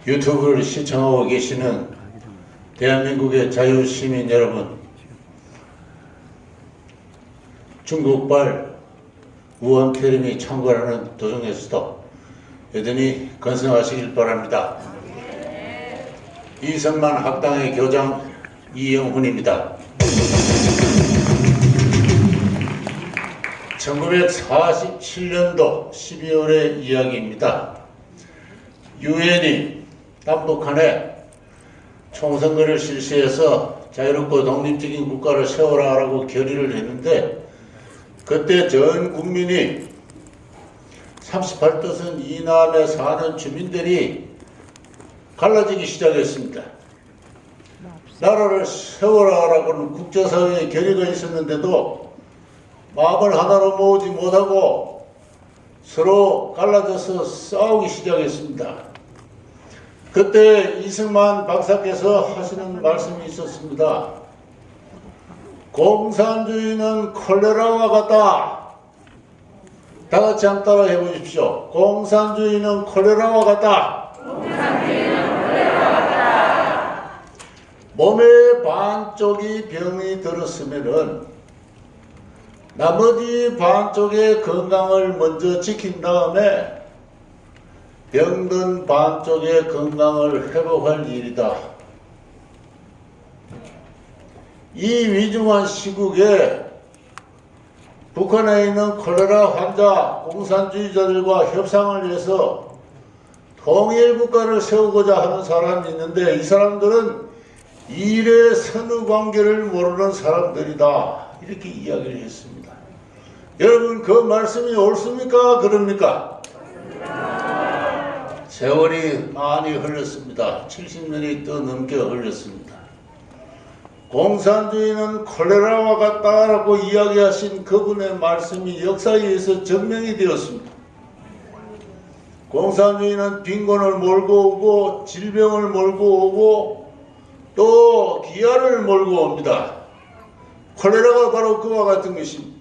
유튜브를 시청하고 계시는 대한민국의 자유시민 여러분, 중국발 우원태림이 창궐하는 도중에서도 여전히 건승하시길 바랍니다. 이성만 학당의 교장 이영훈입니다. 1947년도 12월의 이야기입니다. 유엔이 남북한에 총선거를 실시해서 자유롭고 독립적인 국가를 세워라라고 결의를 했는데, 그때 전 국민이 38도선 이남에 사는 주민들이 갈라지기 시작했습니다. 나라를 세워라라고는 국제사회의 결의가 있었는데도 마음을 하나로 모으지 못하고 서로 갈라져서 싸우기 시작했습니다. 그때 이승만 박사께서 하시는 말씀이 있었습니다. 공산주의는 콜레라와 같다. 다 같이 한번 따라 해보십시오. 공산주의는 콜레라와 같다. 공산주의는 콜레라와 같다. 몸의 반쪽이 병이 들었으면은 나머지 반쪽의 건강을 먼저 지킨 다음에 병든 반쪽의 건강을 회복할 일이다. 이 위중한 시국에 북한에 있는 콜레라 환자, 공산주의자들과 협상을 해서 통일국가를 세우고자 하는 사람이 있는데, 이 사람들은 일의 선후 관계를 모르는 사람들이다. 이렇게 이야기를 했습니다. 여러분, 그 말씀이 옳습니까? 그럽니까? 세월이 많이 흘렀습니다. 70년이 더 넘게 흘렀습니다. 공산주의는 콜레라와 같다라고 이야기하신 그분의 말씀이 역사에 의해서 증명이 되었습니다. 공산주의는 빈곤을 몰고 오고 질병을 몰고 오고 또 기아를 몰고 옵니다. 콜레라가 바로 그와 같은 것입니다.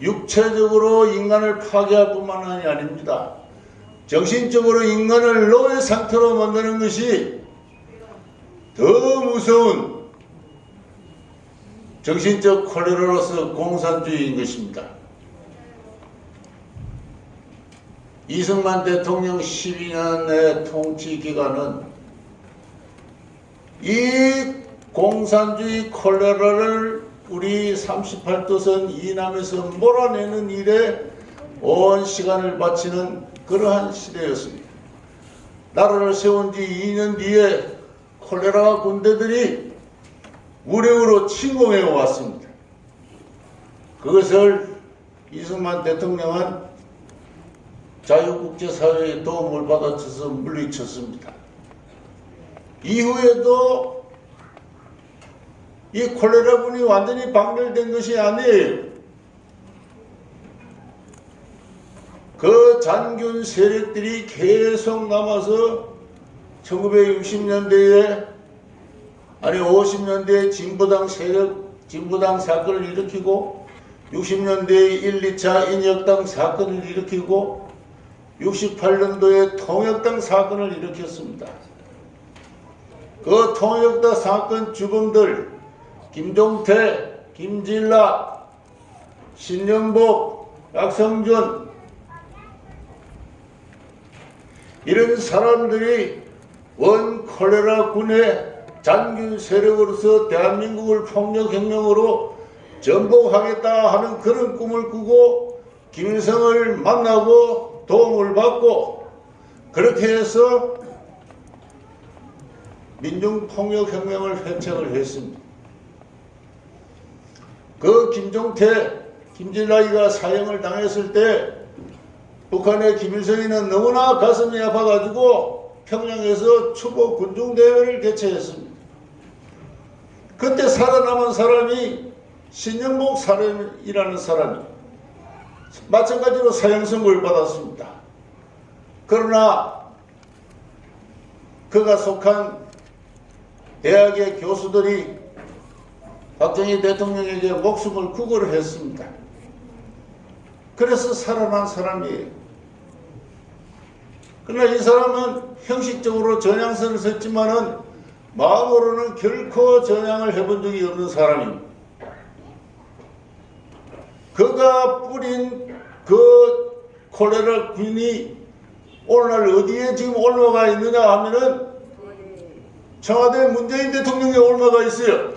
육체적으로 인간을 파괴할 뿐만이 아닙니다. 정신적으로 인간을 노예 상태로 만드는 것이 더 무서운 정신적 콜레라로서 공산주의인 것입니다. 이승만 대통령 12년의 통치 기간은 이 공산주의 콜레라를 우리 38도선 이남에서 몰아내는 일에 온 시간을 바치는 그러한 시대였습니다. 나라를 세운 지 2년 뒤에 콜레라 군대들이 우력으로 침공해 왔습니다. 그것을 이승만 대통령은 자유국제사회의 도움을 받아쳐서 물리쳤습니다. 이후에도 이 콜레라군이 완전히 박멸된 것이 아니에요. 그 잔균 세력들이 계속 남아서 1960년대에 50년대에 진보당 세력, 진보당 사건을 일으키고 60년대에 1, 2차 인혁당 사건을 일으키고 68년도에 통역당 사건을 일으켰습니다. 그 통역당 사건 주범들 김종태, 김진락, 신영복, 박성준, 이런 사람들이 원 콜레라 군의 잔균 세력으로서 대한민국을 폭력혁명으로 전복하겠다 하는 그런 꿈을 꾸고 김일성을 만나고 도움을 받고 그렇게 해서 민중폭력혁명을 획책을 했습니다. 그 김종태, 김진락이가 사형을 당했을 때 북한의 김일성이는 너무나 가슴이 아파가지고 평양에서 추모 군중대회를 개최했습니다. 그때 살아남은 사람이 신영복 사람이라는 사람이 마찬가지로 사형 선고를 받았습니다. 그러나 그가 속한 대학의 교수들이 박정희 대통령에게 목숨을 구걸을 했습니다. 그래서 살아난 사람이에요. 그러나 이 사람은 형식적으로 전향선을 섰지만은 마음으로는 결코 전향을 해본 적이 없는 사람입니다. 그가 뿌린 그 콜레라 균이 오늘날 어디에 지금 올라가 있느냐 하면은 청와대 문재인 대통령에 올라가 있어요.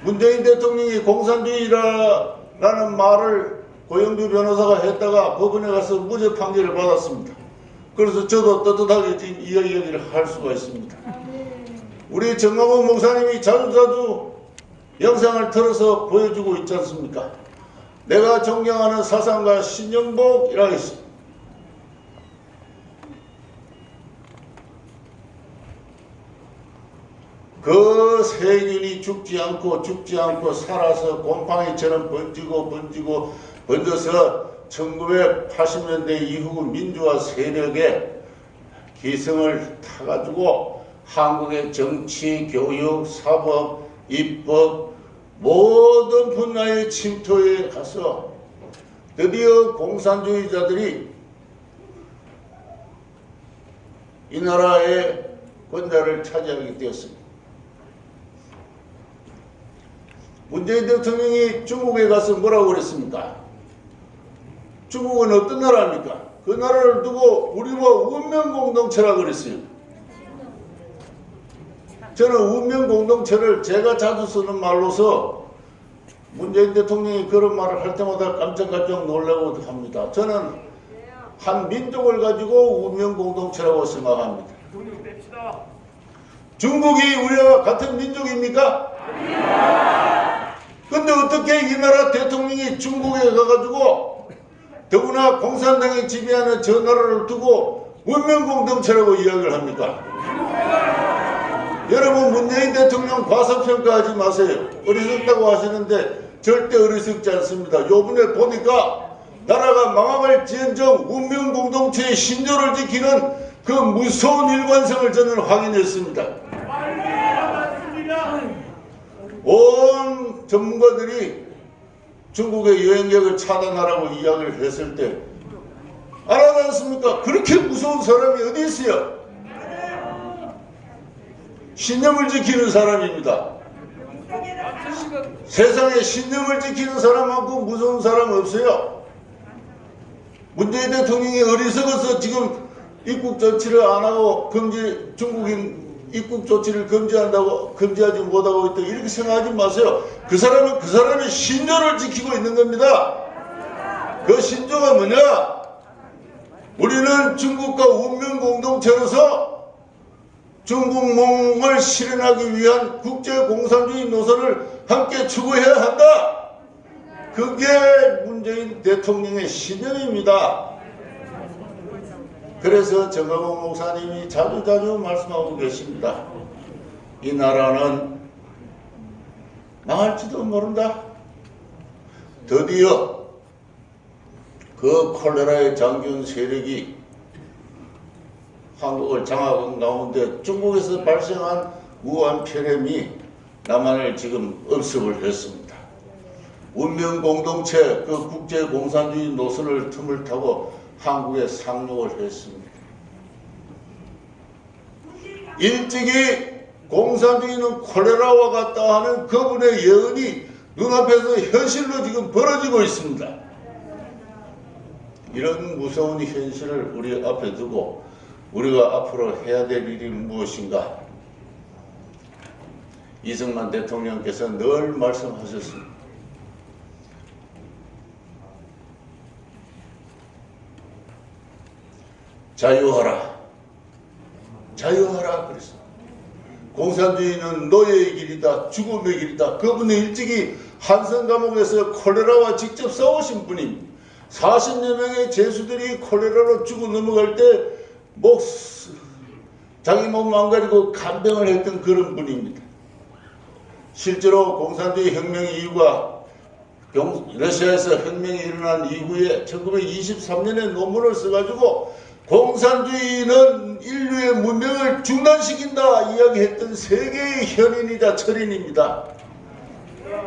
문재인 대통령이 공산주의라는 말을 고영주 변호사가 했다가 법원에 가서 무죄 판결을 받았습니다. 그래서 저도 떳떳하게 지금 이야기를 할 수가 있습니다. 우리 정광훈 목사님이 자주자주 영상을 틀어서 보여주고 있지 않습니까? 내가 존경하는 사상가 신영복이라고 있습니다. 그 세균이 죽지 않고 살아서 곰팡이처럼 번져서 1980년대 이후 민주화 세력의 기승을 타가지고 한국의 정치, 교육, 사법, 입법 모든 분야의 침투에 가서 드디어 공산주의자들이 이 나라의 권좌를 차지하게 되었습니다. 문재인 대통령이 중국에 가서 뭐라고 그랬습니까? 중국은 어떤 나라입니까? 그 나라를 두고 우리와 운명공동체라고 그랬어요. 저는 운명공동체를 제가 자주 쓰는 말로서 문재인 대통령이 그런 말을 할 때마다 깜짝깜짝 놀라고 합니다. 저는 한 민족을 가지고 운명공동체라고 생각합니다. 중국이 우리와 같은 민족입니까? 근데 어떻게 이 나라 대통령이 중국에 가가지고 더구나 공산당이 지배하는 저 나라를 두고 운명공동체라고 이야기를 합니까? 여러분, 문재인 대통령 과소평가하지 마세요. 어리석다고 하시는데 절대 어리석지 않습니다. 요번에 보니까 나라가 망할 지언정 운명공동체의 신조를 지키는 그 무서운 일관성을 저는 확인했습니다. 온 전문가들이 중국의 여행객을 차단하라고 이야기를 했을 때 알아지 않습니까? 그렇게 무서운 사람이 어디 있어요? 신념을 지키는 사람입니다. 세상에 신념을 지키는 사람만큼 무서운 사람 없어요. 문재인 대통령이 어리석어서 지금 입국 조치를 안 하고 중국인 입국 조치를 금지하지 못하고 있다 이렇게 생각하지 마세요. 그 사람은 그 사람의 신조를 지키고 있는 겁니다. 그 신조가 뭐냐? 우리는 중국과 운명 공동체로서 중국몽을 실현하기 위한 국제공산주의 노선을 함께 추구해야 한다. 그게 문재인 대통령의 신념입니다. 그래서 정광훈 목사님이 자주자주 말씀하고 계십니다. 이 나라는 망할지도 모른다. 드디어 그 콜레라의 장기훈 세력이 한국을 장악한 가운데 중국에서 발생한 우한 폐렴이 남한을 지금 업습을 했습니다. 운명공동체 그 국제공산주의 노선을 틈을 타고 한국에 상륙을 했습니다. 일찍이 공산주의는 콜레라와 같다 하는 그분의 예언이 눈앞에서 현실로 지금 벌어지고 있습니다. 이런 무서운 현실을 우리 앞에 두고 우리가 앞으로 해야 될 일이 무엇인가? 이승만 대통령께서 늘 말씀하셨습니다. 자유하라. 자유하라 그랬습니다. 공산주의는 노예의 길이다. 죽음의 길이다. 그분은 일찍이 한성 감옥에서 콜레라와 직접 싸우신 분입니다. 40여 명의 죄수들이 콜레라로 죽어 넘어갈 때 자기 몸 망가지고 간병을 했던 그런 분입니다. 실제로 공산주의 혁명 이후가 러시아에서 혁명이 일어난 이후에 1923년에 논문을 써가지고 공산주의는 인류의 문명을 중단시킨다 이야기했던 세계의 현인이자 철인입니다.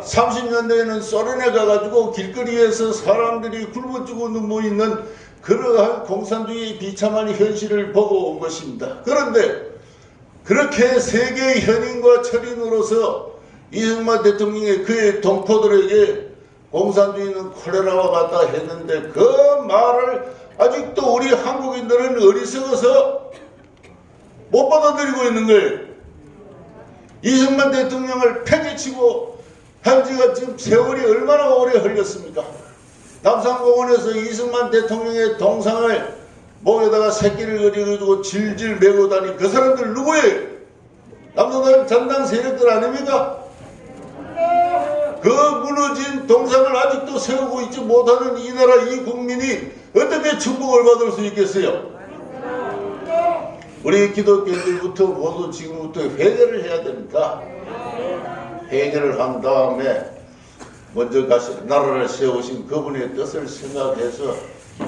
30년대에는 소련에 가가지고 길거리에서 사람들이 굶어 죽어 누워 있는 그러한 공산주의의 비참한 현실을 보고 온 것입니다. 그런데 그렇게 세계의 현인과 철인으로서 이승만 대통령이 그의 동포들에게 공산주의는 콜레라와 같다 했는데 그 말을 아직도 우리 한국인들은 어리석어서 못 받아들이고 있는 거예요. 이승만 대통령을 팽개치고 한 지가 지금 세월이 얼마나 오래 흘렸습니까? 남산공원에서 이승만 대통령의 동상을 목에다가 새끼를 그려가지고 질질 메고 다닌 그 사람들 누구예요? 남산당 전당 세력들 아닙니까? 그 무너진 동상을 아직도 세우고 있지 못하는 이 나라 이 국민이 어떻게 축복을 받을 수 있겠어요? 우리 기독교인들부터 모두 지금부터 회개를 해야 됩니다. 회개를 한 다음에 먼저 나라를 세우신 그분의 뜻을 생각해서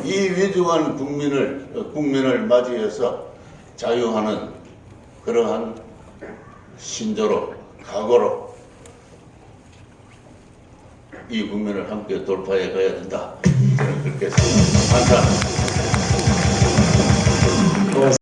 이 위중한 국민을 맞이해서 자유하는 그러한 신조로 각오로 이 국민을 함께 돌파해 가야 된다. 저는 그렇게 생각합니다. 감사합니다.